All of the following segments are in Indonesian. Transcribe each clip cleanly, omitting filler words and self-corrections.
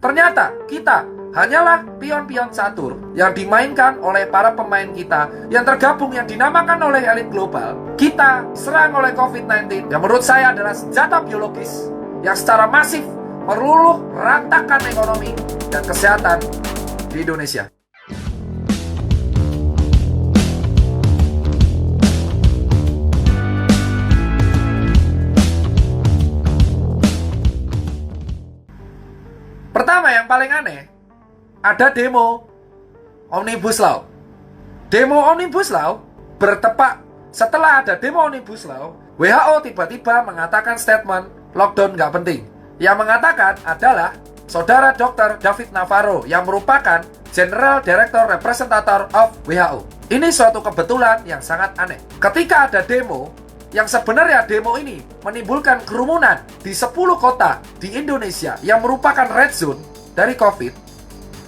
Ternyata kita hanyalah pion-pion catur yang dimainkan oleh para pemain kita yang tergabung yang dinamakan oleh elit global. Kita serang oleh COVID-19 yang menurut saya adalah senjata biologis yang secara masif meluluh rantakkan ekonomi dan kesehatan di Indonesia. Pertama, yang paling aneh, ada demo Omnibus Law. Demo Omnibus Law bertepat setelah ada demo Omnibus Law, WHO tiba-tiba mengatakan statement lockdown nggak penting. Yang mengatakan adalah Saudara Dr. David Navarro yang merupakan General Director Representative of WHO. Ini suatu kebetulan yang sangat aneh. Ketika ada demo, yang sebenarnya demo ini menimbulkan kerumunan di 10 kota di Indonesia yang merupakan red zone dari COVID,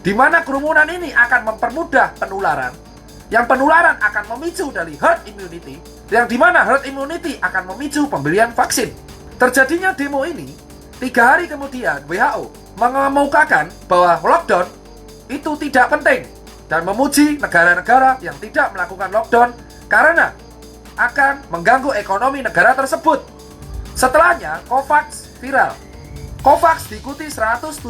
di mana kerumunan ini akan mempermudah penularan, yang penularan akan memicu dari herd immunity, yang dimana herd immunity akan memicu pembelian vaksin. Terjadinya demo ini, 3 hari kemudian WHO mengemukakan bahwa lockdown itu tidak penting dan memuji negara-negara yang tidak melakukan lockdown karena akan mengganggu ekonomi negara tersebut. Setelahnya, COVAX viral. COVAX diikuti 170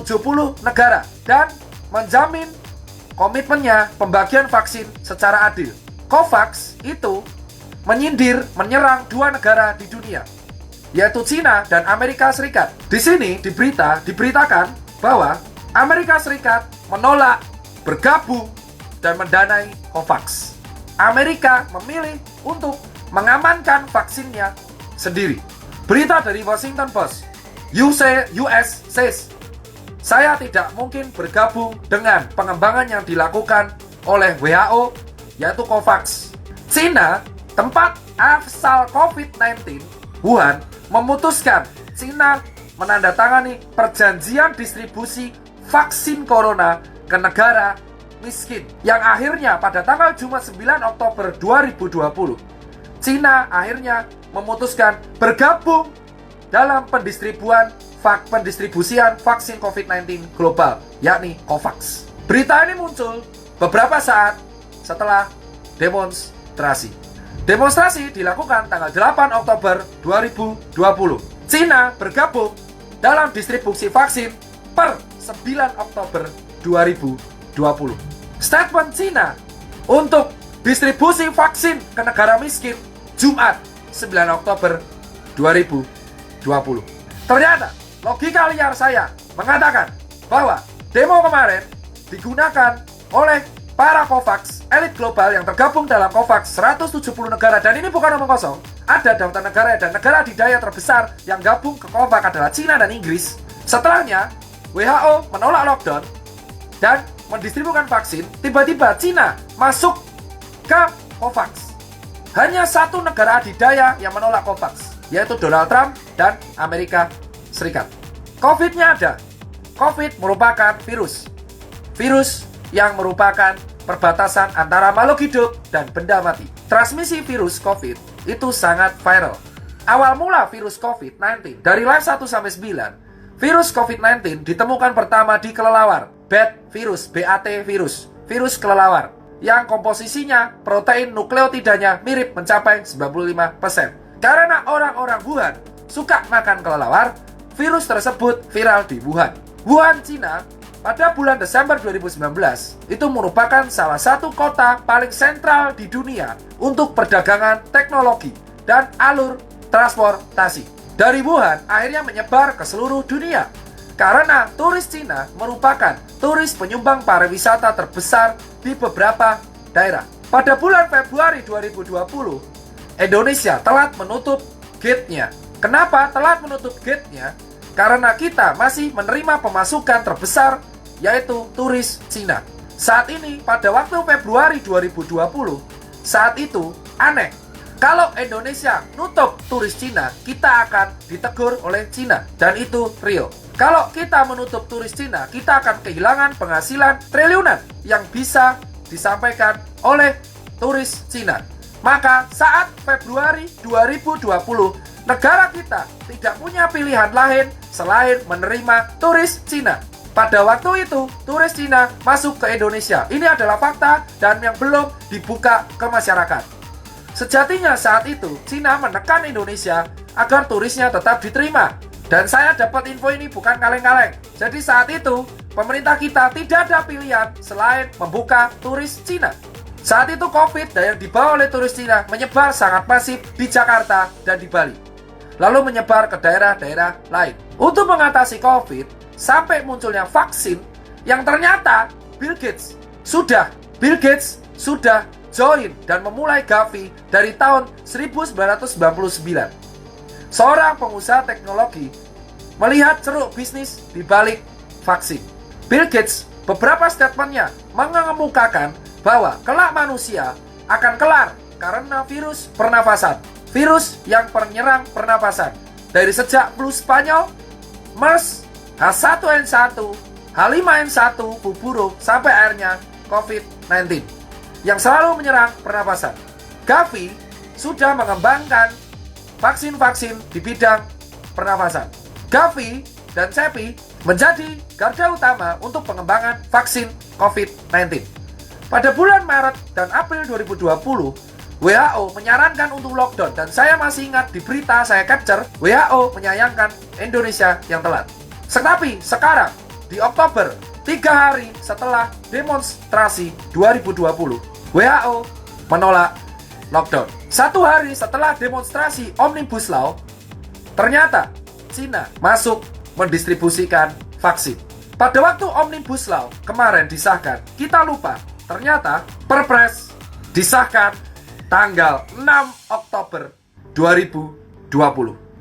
negara dan menjamin komitmennya pembagian vaksin secara adil. COVAX itu menyerang 2 negara di dunia, yaitu China dan Amerika Serikat. Di sini diberitakan bahwa Amerika Serikat menolak bergabung dan mendanai COVAX. Amerika memilih untuk mengamankan vaksinnya sendiri. Berita dari Washington Post, US says, saya tidak mungkin bergabung dengan pengembangan yang dilakukan oleh WHO, yaitu COVAX. China, tempat asal COVID-19, Wuhan, memutuskan China menandatangani perjanjian distribusi vaksin corona ke negara miskin, yang akhirnya pada tanggal Jumat 9 Oktober 2020, China akhirnya memutuskan bergabung dalam pendistribusian vaksin COVID-19 global, yakni COVAX. Berita ini muncul beberapa saat setelah demonstrasi. Demonstrasi dilakukan tanggal 8 Oktober 2020. China bergabung dalam distribusi vaksin per 9 Oktober 2020. Statement China untuk distribusi vaksin ke negara miskin Jumat 9 Oktober 2020. Ternyata logika liar saya mengatakan bahwa demo kemarin digunakan oleh para COVAX elit global yang tergabung dalam COVAX 170 negara, dan ini bukan omong kosong. Ada daftar negara dan negara adidaya terbesar yang gabung ke COVAX adalah China dan Inggris. Setelahnya WHO menolak lockdown dan mendistribusikan vaksin, tiba-tiba China masuk ke COVAX. Hanya 1 negara adidaya yang menolak COVAX, yaitu Donald Trump dan Amerika Serikat. COVID-nya ada. COVID merupakan virus yang merupakan perbatasan antara makhluk hidup dan benda mati. Transmisi virus COVID itu sangat viral. Awal mula virus COVID-19 dari live 1 sampai 9, virus COVID-19 ditemukan pertama di kelelawar, bat virus, BAT virus kelelawar, yang komposisinya protein nukleotidanya mirip mencapai 95%. Karena orang-orang Wuhan suka makan kelelawar, virus tersebut viral di Wuhan. Wuhan, China, pada bulan Desember 2019, itu merupakan salah satu kota paling sentral di dunia untuk perdagangan teknologi dan alur transportasi. Dari Wuhan akhirnya menyebar ke seluruh dunia. Karena turis Cina merupakan turis penyumbang pariwisata terbesar di beberapa daerah. Pada bulan Februari 2020, Indonesia telat menutup gate-nya. Kenapa telat menutup gate-nya? Karena kita masih menerima pemasukan terbesar, yaitu turis Cina. Saat ini, pada waktu Februari 2020, saat itu aneh. Kalau Indonesia nutup turis Cina, kita akan ditegur oleh Cina, dan itu real. Kalau kita menutup turis Cina, kita akan kehilangan penghasilan triliunan yang bisa disampaikan oleh turis Cina. Maka saat Februari 2020, negara kita tidak punya pilihan lain selain menerima turis Cina. pada waktu itu turis Cina masuk ke Indonesia. Ini adalah fakta dan yang belum dibuka ke masyarakat. Sejatinya saat itu Cina menekan Indonesia agar turisnya tetap diterima. Dan saya dapat info ini bukan kaleng-kaleng. Jadi saat itu pemerintah kita tidak ada pilihan selain membuka turis Cina. Saat itu COVID dan yang dibawa oleh turis Cina menyebar sangat masif di Jakarta dan di Bali. Lalu menyebar ke daerah-daerah lain. Untuk mengatasi COVID, sampai munculnya vaksin yang ternyata Bill Gates sudah join dan memulai Gavi dari tahun 1999. Seorang pengusaha teknologi melihat ceruk bisnis di balik vaksin. Bill Gates beberapa statementnya mengemukakan bahwa kelak manusia akan kelar karena virus pernafasan. Virus yang penyerang pernafasan. Dari sejak flu Spanyol, MERS, H1N1, H5N1, flu burung, sampai akhirnya COVID-19 yang selalu menyerang pernafasan. Gavi sudah mengembangkan vaksin-vaksin di bidang pernafasan. Gavi dan CEPI menjadi garda utama untuk pengembangan vaksin COVID-19. Pada bulan Maret dan April 2020, WHO menyarankan untuk lockdown dan saya masih ingat di berita saya capture, WHO menyayangkan Indonesia yang telat. Tetapi sekarang di Oktober, 3 hari setelah demonstrasi 2020, WHO menolak lockdown. 1 hari setelah demonstrasi Omnibus Law, ternyata Cina masuk mendistribusikan vaksin. Pada waktu Omnibus Law kemarin disahkan, kita lupa ternyata Perpres disahkan tanggal 6 Oktober 2020.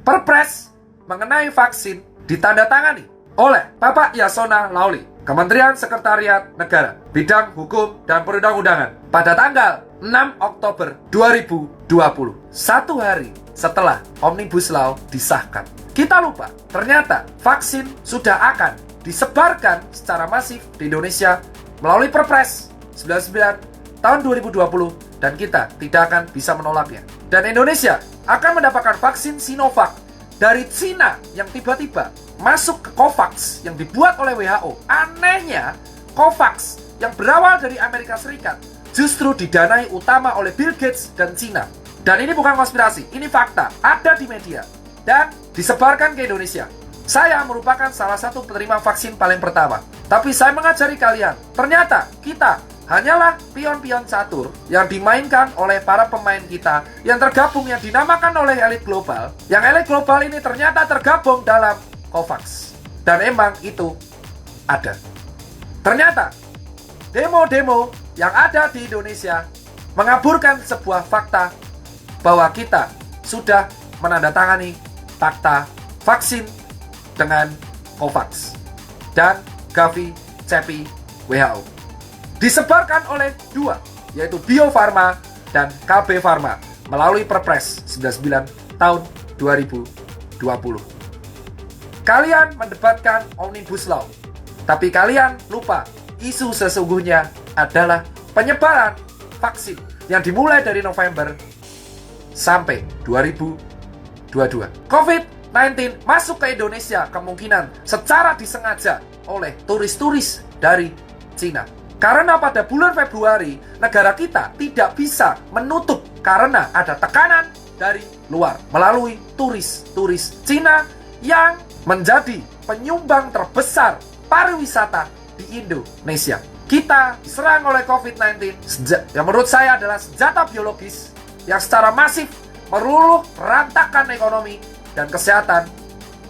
Perpres mengenai vaksin ditandatangani oleh Bapak Yasona Lawli, Kementerian Sekretariat Negara, Bidang Hukum dan Perundang-undangan pada tanggal 6 Oktober 2020, 1 hari setelah Omnibus Law disahkan. Kita lupa, ternyata vaksin sudah akan disebarkan secara masif di Indonesia melalui Perpres 99 tahun 2020 dan kita tidak akan bisa menolaknya. Dan Indonesia akan mendapatkan vaksin Sinovac dari Cina yang tiba-tiba masuk ke COVAX yang dibuat oleh WHO. Anehnya, COVAX yang berawal dari Amerika Serikat justru didanai utama oleh Bill Gates dan Cina. Dan ini bukan konspirasi, ini fakta, ada di media dan disebarkan ke Indonesia. Saya merupakan salah satu penerima vaksin paling pertama. Tapi saya mengajari kalian, ternyata kita hanyalah pion-pion catur yang dimainkan oleh para pemain kita yang tergabung, yang dinamakan oleh elit global. Yang elit global ini ternyata tergabung dalam COVAX. Dan emang itu ada. Ternyata demo-demo yang ada di Indonesia mengaburkan sebuah fakta bahwa kita sudah menandatangani fakta vaksin dengan COVAX dan Gavi, CEPI, WHO. Disebarkan oleh 2, yaitu Bio Farma dan KB Farma melalui Perpres 99 tahun 2020. Kalian mendebatkan Omnibus Law, tapi kalian lupa isu sesungguhnya adalah penyebaran vaksin yang dimulai dari November sampai 2022. COVID-19 masuk ke Indonesia kemungkinan secara disengaja oleh turis-turis dari Cina. Karena pada bulan Februari, negara kita tidak bisa menutup karena ada tekanan dari luar melalui turis-turis Cina yang menjadi penyumbang terbesar pariwisata di Indonesia. Kita diserang oleh COVID-19 yang menurut saya adalah senjata biologis yang secara masif meruluh rantakan ekonomi dan kesehatan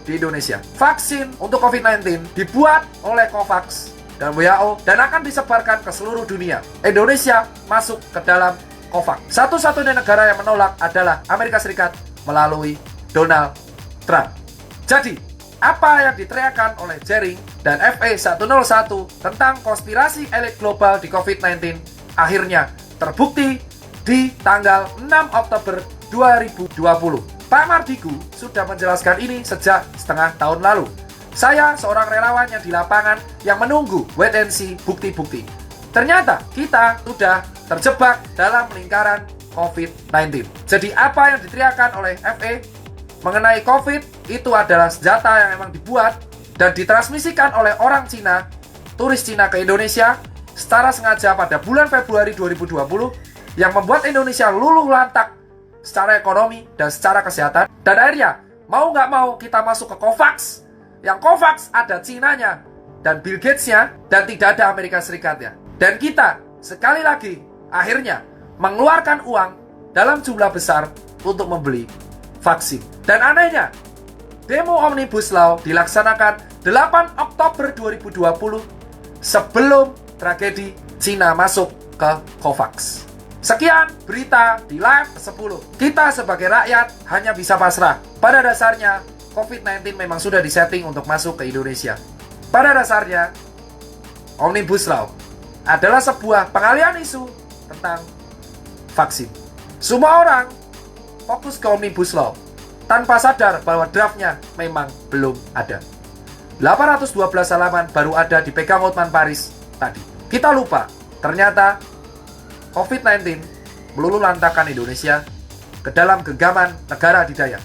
di Indonesia. Vaksin untuk COVID-19 dibuat oleh COVAX dan WHO dan akan disebarkan ke seluruh dunia. Indonesia masuk ke dalam COVAX. Satu-satunya negara yang menolak adalah Amerika Serikat melalui Donald Trump. Jadi, apa yang diteriakkan oleh Jering dan FE101 tentang konspirasi elit global di COVID-19 akhirnya terbukti di tanggal 6 Oktober 2020. Pak Mardigu sudah menjelaskan ini sejak setengah tahun lalu. Saya seorang relawan yang di lapangan yang menunggu wait and see bukti-bukti. Ternyata kita sudah terjebak dalam lingkaran COVID-19. Jadi apa yang diteriakan oleh FE mengenai COVID itu adalah senjata yang memang dibuat dan ditransmisikan oleh orang Cina, turis Cina ke Indonesia secara sengaja pada bulan Februari 2020 yang membuat Indonesia luluh lantak secara ekonomi dan secara kesehatan. Dan akhirnya, mau nggak mau kita masuk ke COVAX. Yang COVAX ada Cinanya dan Bill Gates-nya dan tidak ada Amerika Serikatnya. Dan kita, sekali lagi, akhirnya mengeluarkan uang dalam jumlah besar untuk membeli vaksin. Dan anehnya, demo Omnibus Law dilaksanakan 8 Oktober 2020 sebelum tragedi Cina masuk ke COVAX. Sekian berita di live 10. Kita sebagai rakyat hanya bisa pasrah. Pada dasarnya, COVID-19 memang sudah disetting untuk masuk ke Indonesia. Pada dasarnya, Omnibus Law adalah sebuah pengalihan isu tentang vaksin. Semua orang fokus ke Omnibus Law tanpa sadar bahwa draftnya memang belum ada. 812 halaman baru ada dipegang Hotman Paris tadi. Kita lupa, ternyata COVID-19 meluluh lantakan Indonesia ke dalam genggaman negara adidaya.